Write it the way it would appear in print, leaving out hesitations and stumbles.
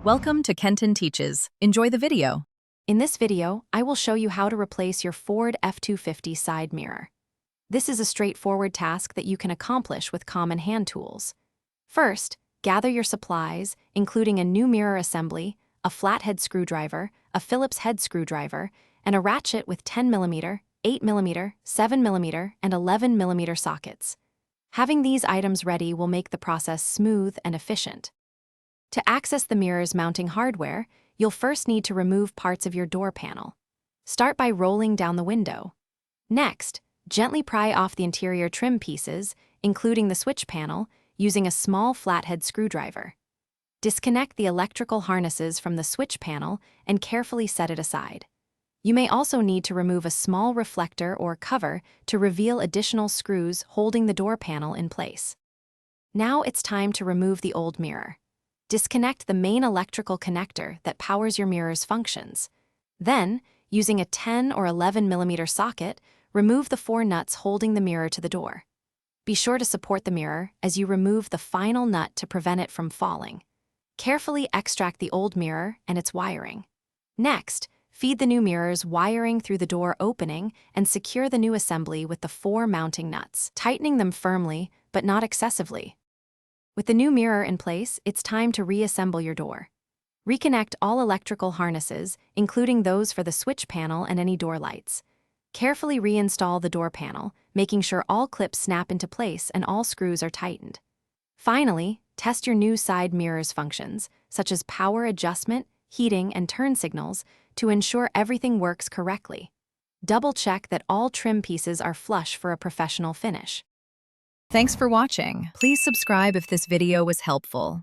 Welcome to Kenton Teaches. Enjoy the video. In this video, I will show you how to replace your Ford F250 side mirror. This is a straightforward task that you can accomplish with common hand tools. First, gather your supplies, including a new mirror assembly, a flathead screwdriver, a Phillips head screwdriver, and a ratchet with 10mm, 8mm, 7mm, and 11mm sockets. Having these items ready will make the process smooth and efficient. To access the mirror's mounting hardware, you'll first need to remove parts of your door panel. Start by rolling down the window. Next, gently pry off the interior trim pieces, including the switch panel, using a small flathead screwdriver. Disconnect the electrical harnesses from the switch panel and carefully set it aside. You may also need to remove a small reflector or cover to reveal additional screws holding the door panel in place. Now it's time to remove the old mirror. Disconnect the main electrical connector that powers your mirror's functions. Then, using a 10 or 11mm socket, remove the 4 nuts holding the mirror to the door. Be sure to support the mirror as you remove the final nut to prevent it from falling. Carefully extract the old mirror and its wiring. Next, feed the new mirror's wiring through the door opening and secure the new assembly with the 4 mounting nuts, tightening them firmly but not excessively. With the new mirror in place, it's time to reassemble your door. Reconnect all electrical harnesses, including those for the switch panel and any door lights. Carefully reinstall the door panel, making sure all clips snap into place and all screws are tightened. Finally, test your new side mirror's functions, such as power adjustment, heating, and turn signals, to ensure everything works correctly. Double-check that all trim pieces are flush for a professional finish. Thanks for watching. Please subscribe if this video was helpful.